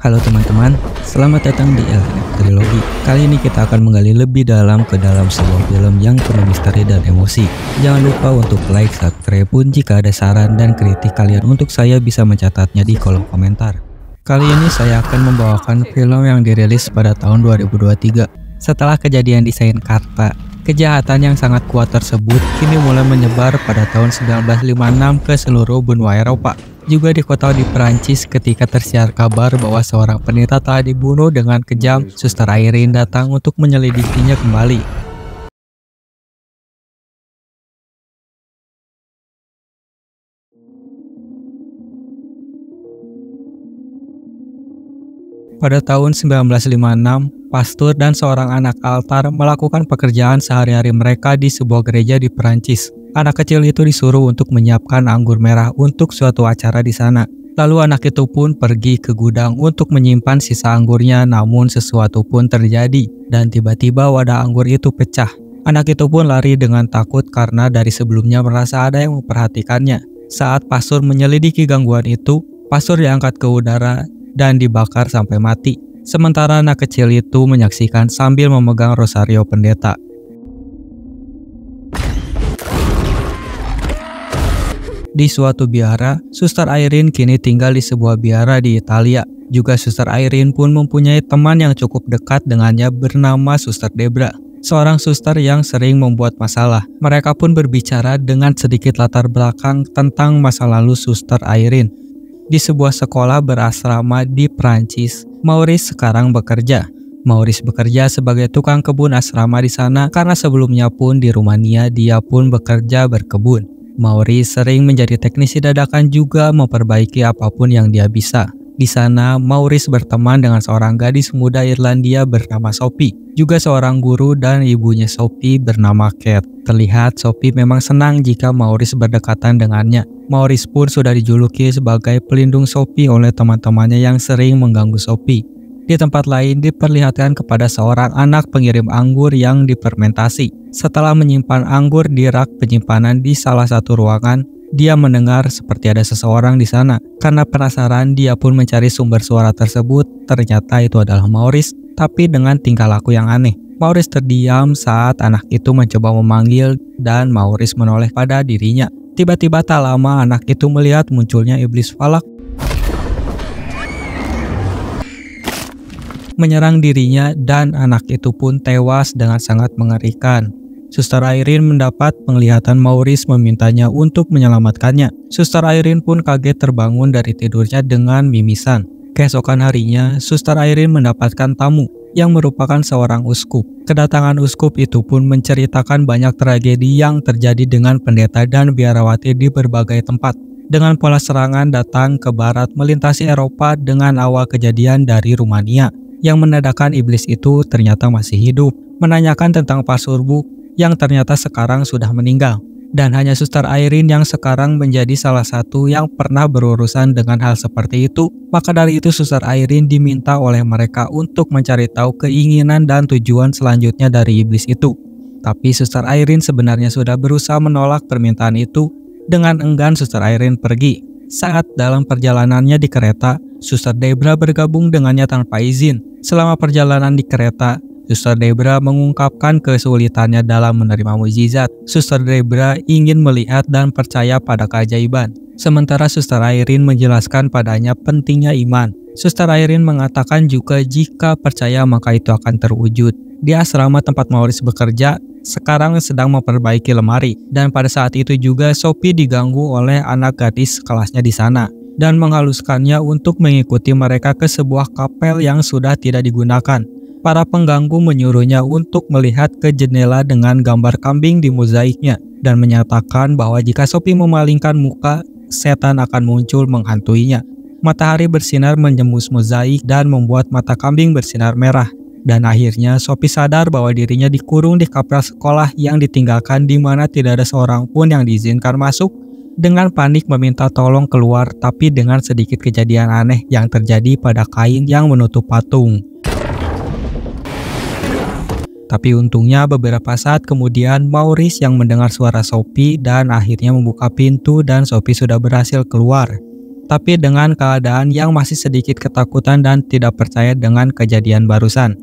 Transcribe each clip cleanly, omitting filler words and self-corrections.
Halo teman-teman, selamat datang di LNF Trilogy. Kali ini kita akan menggali lebih dalam ke dalam sebuah film yang penuh misteri dan emosi. Jangan lupa untuk like, subscribe pun jika ada saran dan kritik kalian untuk saya bisa mencatatnya di kolom komentar. Kali ini saya akan membawakan film yang dirilis pada tahun 2023. Setelah kejadian di Saint-Carta, kejahatan yang sangat kuat tersebut kini mulai menyebar pada tahun 1956 ke seluruh benua Eropa. Juga di kota di Perancis ketika tersiar kabar bahwa seorang pendeta telah dibunuh dengan kejam, Suster Irene datang untuk menyelidikinya kembali. Pada tahun 1956, pastor dan seorang anak altar melakukan pekerjaan sehari-hari mereka di sebuah gereja di Perancis. Anak kecil itu disuruh untuk menyiapkan anggur merah untuk suatu acara di sana. Lalu anak itu pun pergi ke gudang untuk menyimpan sisa anggurnya, namun sesuatu pun terjadi dan tiba-tiba wadah anggur itu pecah. Anak itu pun lari dengan takut karena dari sebelumnya merasa ada yang memperhatikannya. Saat pastor menyelidiki gangguan itu, pastor diangkat ke udara dan dibakar sampai mati. Sementara anak kecil itu menyaksikan sambil memegang rosario pendeta. Di suatu biara, Suster Irene kini tinggal di sebuah biara di Italia. Juga Suster Irene pun mempunyai teman yang cukup dekat dengannya bernama Suster Debra, seorang suster yang sering membuat masalah. Mereka pun berbicara dengan sedikit latar belakang tentang masa lalu Suster Irene. Di sebuah sekolah berasrama di Prancis, Maurice sekarang bekerja. Maurice bekerja sebagai tukang kebun asrama di sana karena sebelumnya pun di Rumania dia pun bekerja berkebun. Maurice sering menjadi teknisi dadakan juga memperbaiki apapun yang dia bisa. Di sana, Maurice berteman dengan seorang gadis muda Irlandia bernama Sophie, juga seorang guru dan ibunya Sophie bernama Kate. Terlihat Sophie memang senang jika Maurice berdekatan dengannya. Maurice pun sudah dijuluki sebagai pelindung Sophie oleh teman-temannya yang sering mengganggu Sophie. Di tempat lain diperlihatkan kepada seorang anak pengirim anggur yang difermentasi. Setelah menyimpan anggur di rak penyimpanan di salah satu ruangan, dia mendengar seperti ada seseorang di sana. Karena penasaran, dia pun mencari sumber suara tersebut. Ternyata itu adalah Maurice, tapi dengan tingkah laku yang aneh. Maurice terdiam saat anak itu mencoba memanggil dan Maurice menoleh pada dirinya. Tiba-tiba tak lama anak itu melihat munculnya iblis falak menyerang dirinya dan anak itu pun tewas dengan sangat mengerikan. Suster Irene mendapat penglihatan Maurice memintanya untuk menyelamatkannya. Suster Irene pun kaget terbangun dari tidurnya dengan mimisan. Keesokan harinya, Suster Irene mendapatkan tamu yang merupakan seorang uskup. Kedatangan uskup itu pun menceritakan banyak tragedi yang terjadi dengan pendeta dan biarawati di berbagai tempat. Dengan pola serangan datang ke barat melintasi Eropa dengan awal kejadian dari Rumania. Yang menandakan iblis itu ternyata masih hidup, menanyakan tentang Pak Surbu yang ternyata sekarang sudah meninggal. Dan hanya Suster Irene yang sekarang menjadi salah satu yang pernah berurusan dengan hal seperti itu. Maka dari itu Suster Irene diminta oleh mereka untuk mencari tahu keinginan dan tujuan selanjutnya dari iblis itu. Tapi Suster Irene sebenarnya sudah berusaha menolak permintaan itu. Dengan enggan Suster Irene pergi. Saat dalam perjalanannya di kereta, Suster Debra bergabung dengannya tanpa izin. Selama perjalanan di kereta, Suster Debra mengungkapkan kesulitannya dalam menerima mukjizat. Suster Debra ingin melihat dan percaya pada keajaiban. Sementara Suster Irene menjelaskan padanya pentingnya iman. Suster Irene mengatakan juga jika percaya maka itu akan terwujud. Di asrama tempat Maurice bekerja, sekarang sedang memperbaiki lemari. Dan pada saat itu juga Sophie diganggu oleh anak gadis kelasnya di sana dan menghaluskannya untuk mengikuti mereka ke sebuah kapel yang sudah tidak digunakan. Para pengganggu menyuruhnya untuk melihat ke jendela dengan gambar kambing di mozaiknya dan menyatakan bahwa jika Sophie memalingkan muka, setan akan muncul menghantuinya. Matahari bersinar menembus mozaik dan membuat mata kambing bersinar merah. Dan akhirnya Sophie sadar bahwa dirinya dikurung di kapel sekolah yang ditinggalkan di mana tidak ada seorang pun yang diizinkan masuk. Dengan panik meminta tolong keluar, tapi dengan sedikit kejadian aneh yang terjadi pada kain yang menutup patung. Tapi untungnya beberapa saat kemudian Maurice yang mendengar suara Sophie dan akhirnya membuka pintu dan Sophie sudah berhasil keluar. tapi dengan keadaan yang masih sedikit ketakutan dan tidak percaya dengan kejadian barusan.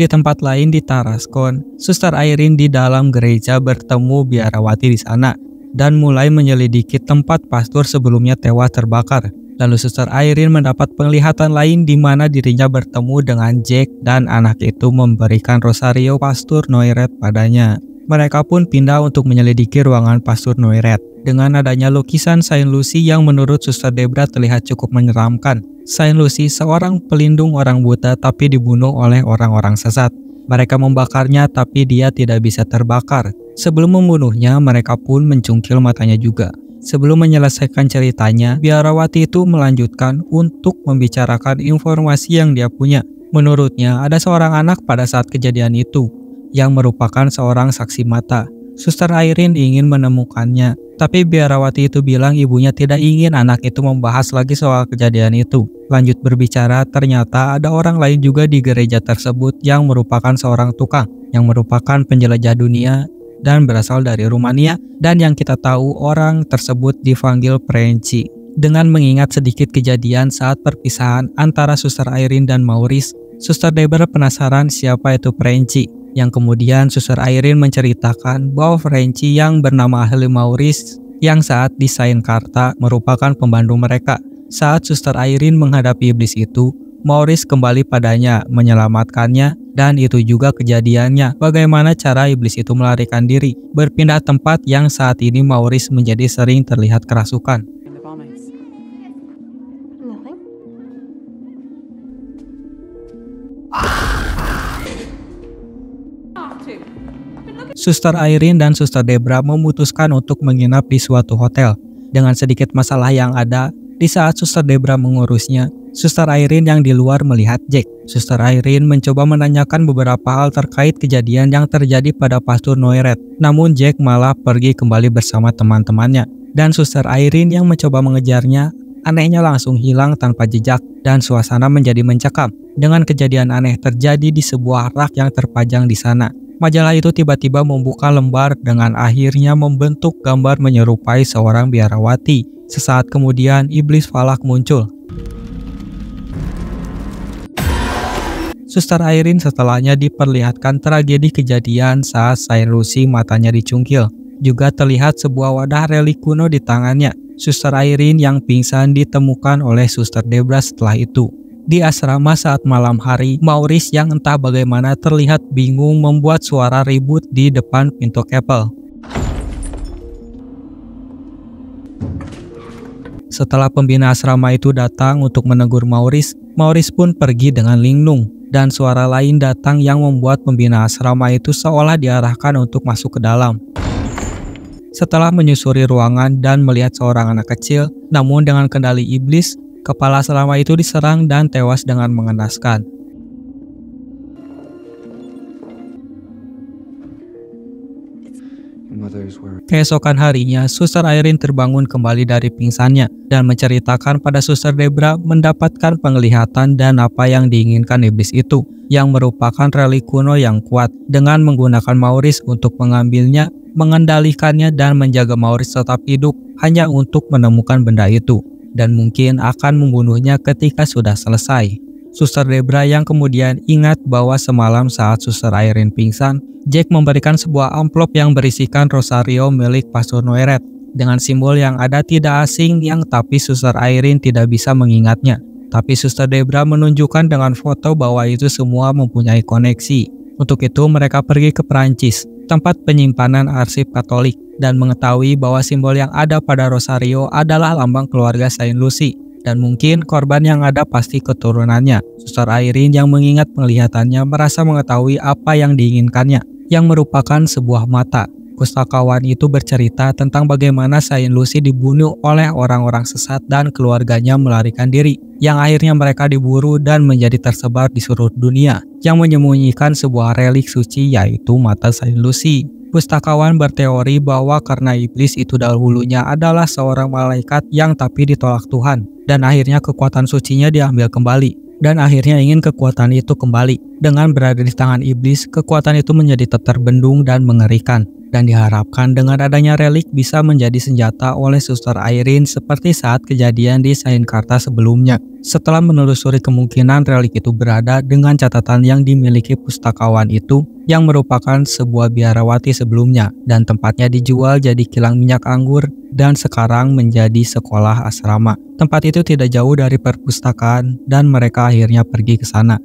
Di tempat lain di Tarascon, Suster Irene di dalam gereja bertemu biarawati di sana dan mulai menyelidiki tempat pastor sebelumnya tewas terbakar. Lalu Suster Irene mendapat penglihatan lain di mana dirinya bertemu dengan Jack dan anak itu memberikan rosario Pastor Noirette padanya. Mereka pun pindah untuk menyelidiki ruangan Pastor Noirette. Dengan adanya lukisan Saint Lucy yang menurut Suster Debra terlihat cukup menyeramkan. Saint Lucy seorang pelindung orang buta tapi dibunuh oleh orang-orang sesat. Mereka membakarnya tapi dia tidak bisa terbakar. Sebelum membunuhnya, mereka pun mencungkil matanya juga. Sebelum menyelesaikan ceritanya, biarawati itu melanjutkan untuk membicarakan informasi yang dia punya. Menurutnya, ada seorang anak pada saat kejadian itu, yang merupakan seorang saksi mata. Suster Irene ingin menemukannya, tapi biarawati itu bilang ibunya tidak ingin anak itu membahas lagi soal kejadian itu. Lanjut berbicara, ternyata ada orang lain juga di gereja tersebut yang merupakan seorang tukang, yang merupakan penjelajah dunia, dan berasal dari Rumania, dan yang kita tahu orang tersebut dipanggil Prenci. Dengan mengingat sedikit kejadian saat perpisahan antara Suster Irene dan Maurice, Suster Debra penasaran siapa itu Prenci, yang kemudian Suster Irene menceritakan bahwa Prenci yang bernama asli Maurice yang saat di Saint Carta merupakan pembantu mereka. Saat Suster Irene menghadapi iblis itu, Maurice kembali padanya, menyelamatkannya, dan itu juga kejadiannya bagaimana cara iblis itu melarikan diri, berpindah tempat yang saat ini Maurice menjadi sering terlihat kerasukan. Suster Irene dan Suster Debra memutuskan untuk menginap di suatu hotel. Dengan sedikit masalah yang ada, di saat Suster Debra mengurusnya, Suster Irene yang di luar melihat Jack. Suster Irene mencoba menanyakan beberapa hal terkait kejadian yang terjadi pada Pastor Noirette. Namun Jack malah pergi kembali bersama teman-temannya. Dan Suster Irene yang mencoba mengejarnya, anehnya langsung hilang tanpa jejak dan suasana menjadi mencekam. Dengan kejadian aneh terjadi di sebuah rak yang terpajang di sana. Majalah itu tiba-tiba membuka lembar dengan akhirnya membentuk gambar menyerupai seorang biarawati. Sesaat kemudian, iblis falak muncul. Suster Irene setelahnya diperlihatkan tragedi kejadian saat Saint Lucy matanya dicungkil. Juga terlihat sebuah wadah relik kuno di tangannya. Suster Irene yang pingsan ditemukan oleh Suster Debra setelah itu. Di asrama saat malam hari, Maurice yang entah bagaimana terlihat bingung membuat suara ribut di depan pintu kapel. Setelah pembina asrama itu datang untuk menegur Maurice, Maurice pun pergi dengan linglung. Dan suara lain datang yang membuat pembina asrama itu seolah diarahkan untuk masuk ke dalam. Setelah menyusuri ruangan dan melihat seorang anak kecil, namun dengan kendali iblis, kepala asrama itu diserang dan tewas dengan mengenaskan. Keesokan harinya, Suster Irene terbangun kembali dari pingsannya dan menceritakan pada Suster Debra mendapatkan penglihatan dan apa yang diinginkan iblis itu, yang merupakan relik kuno yang kuat, dengan menggunakan Maurice untuk mengambilnya, mengendalikannya dan menjaga Maurice tetap hidup hanya untuk menemukan benda itu, dan mungkin akan membunuhnya ketika sudah selesai. Suster Debra yang kemudian ingat bahwa semalam saat Suster Irene pingsan, Jack memberikan sebuah amplop yang berisikan rosario milik Pastor Noirette dengan simbol yang ada tidak asing yang tapi Suster Irene tidak bisa mengingatnya. Tapi Suster Debra menunjukkan dengan foto bahwa itu semua mempunyai koneksi. Untuk itu mereka pergi ke Perancis, tempat penyimpanan arsip Katolik, dan mengetahui bahwa simbol yang ada pada rosario adalah lambang keluarga Saint Lucy. Dan mungkin korban yang ada pasti keturunannya. Suster Irene yang mengingat penglihatannya merasa mengetahui apa yang diinginkannya, yang merupakan sebuah mata. Pustakawan itu bercerita tentang bagaimana Saint Lucy dibunuh oleh orang-orang sesat dan keluarganya melarikan diri, yang akhirnya mereka diburu dan menjadi tersebar di seluruh dunia, yang menyembunyikan sebuah relik suci yaitu mata Saint Lucy. Pustakawan berteori bahwa karena iblis itu dahulunya adalah seorang malaikat yang tapi ditolak Tuhan, dan akhirnya kekuatan sucinya diambil kembali, dan akhirnya ingin kekuatan itu kembali. Dengan berada di tangan iblis, kekuatan itu menjadi terbendung dan mengerikan. dan diharapkan dengan adanya relik bisa menjadi senjata oleh Suster Irene seperti saat kejadian di Sainkarta sebelumnya. Setelah menelusuri kemungkinan relik itu berada dengan catatan yang dimiliki pustakawan itu yang merupakan sebuah biarawati sebelumnya dan tempatnya dijual jadi kilang minyak anggur dan sekarang menjadi sekolah asrama. Tempat itu tidak jauh dari perpustakaan dan mereka akhirnya pergi ke sana.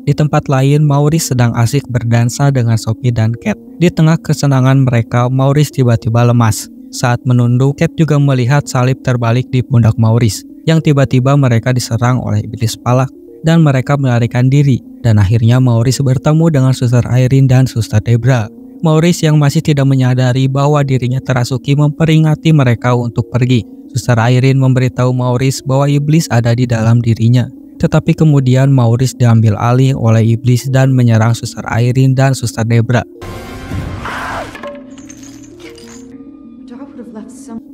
Di tempat lain, Maurice sedang asik berdansa dengan Sophie dan Kate. Di tengah kesenangan mereka, Maurice tiba-tiba lemas. Saat menunduk, Kate juga melihat salib terbalik di pundak Maurice, yang tiba-tiba mereka diserang oleh iblis palak, dan mereka melarikan diri. Dan akhirnya Maurice bertemu dengan Suster Irene dan Suster Debra. Maurice yang masih tidak menyadari bahwa dirinya terasuki memperingati mereka untuk pergi. Suster Irene memberitahu Maurice bahwa iblis ada di dalam dirinya. Tetapi kemudian Maurice diambil alih oleh iblis dan menyerang Suster Irene dan Suster Debra.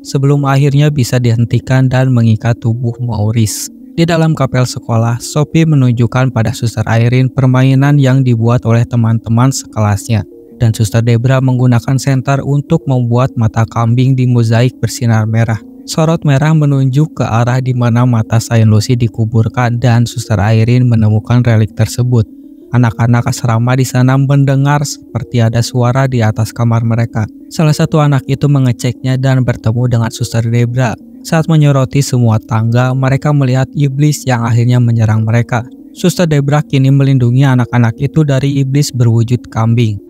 Sebelum akhirnya bisa dihentikan dan mengikat tubuh Maurice. Di dalam kapel sekolah, Sophie menunjukkan pada Suster Irene permainan yang dibuat oleh teman-teman sekelasnya. Dan Suster Debra menggunakan senter untuk membuat mata kambing di mozaik bersinar merah. Sorot merah menunjuk ke arah di mana mata Saint Lucy dikuburkan dan Suster Irene menemukan relik tersebut. Anak-anak asrama di sana mendengar seperti ada suara di atas kamar mereka. Salah satu anak itu mengeceknya dan bertemu dengan Suster Debra. Saat menyoroti semua tangga, mereka melihat iblis yang akhirnya menyerang mereka. Suster Debra kini melindungi anak-anak itu dari iblis berwujud kambing.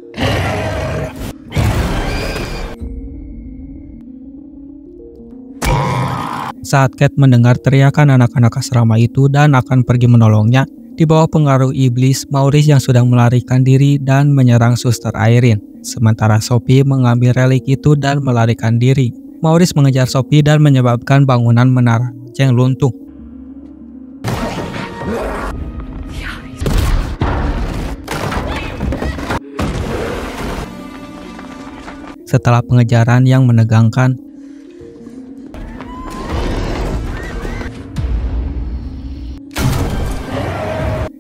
Saat Kate mendengar teriakan anak-anak asrama itu dan akan pergi menolongnya, di bawah pengaruh iblis, Maurice yang sudah melarikan diri dan menyerang Suster Irene. Sementara Sophie mengambil relik itu dan melarikan diri. Maurice mengejar Sophie dan menyebabkan bangunan menara yang luntuh. Setelah pengejaran yang menegangkan,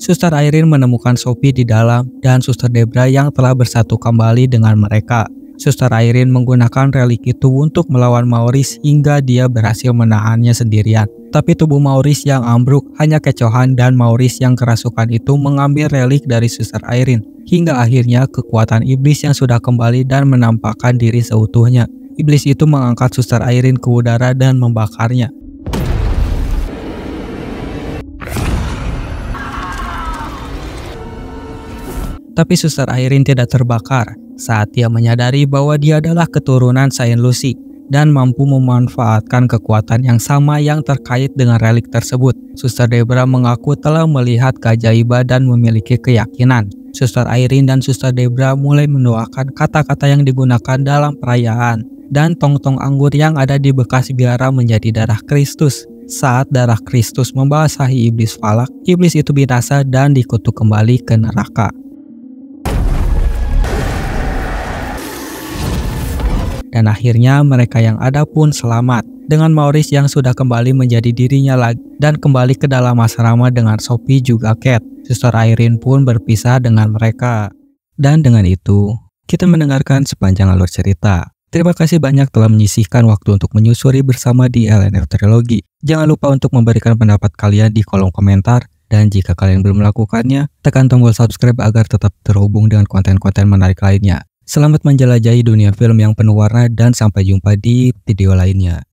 Suster Irene menemukan Sophie di dalam dan Suster Debra yang telah bersatu kembali dengan mereka. Suster Irene menggunakan relik itu untuk melawan Maurice hingga dia berhasil menahannya sendirian. Tapi tubuh Maurice yang ambruk hanya kecohan dan Maurice yang kerasukan itu mengambil relik dari Suster Irene. Hingga akhirnya kekuatan iblis yang sudah kembali dan menampakkan diri seutuhnya. Iblis itu mengangkat Suster Irene ke udara dan membakarnya. Tapi Suster Irene tidak terbakar saat dia menyadari bahwa dia adalah keturunan Saint Lucy dan mampu memanfaatkan kekuatan yang sama yang terkait dengan relik tersebut. Suster Debra mengaku telah melihat keajaiban dan memiliki keyakinan. Suster Irene dan Suster Debra mulai mendoakan kata-kata yang digunakan dalam perayaan dan tong-tong anggur yang ada di bekas biara menjadi darah Kristus. Saat darah Kristus membasahi iblis falak, iblis itu binasa dan dikutuk kembali ke neraka. Dan akhirnya mereka yang ada pun selamat, dengan Maurice yang sudah kembali menjadi dirinya lagi dan kembali ke dalam asrama dengan Sophie juga Kate. Suster Irene pun berpisah dengan mereka. Dan dengan itu, kita mendengarkan sepanjang alur cerita. Terima kasih banyak telah menyisihkan waktu untuk menyusuri bersama di LNF Trilogy. Jangan lupa untuk memberikan pendapat kalian di kolom komentar. Dan jika kalian belum melakukannya, tekan tombol subscribe agar tetap terhubung dengan konten-konten menarik lainnya. Selamat menjelajahi dunia film yang penuh warna dan sampai jumpa di video lainnya.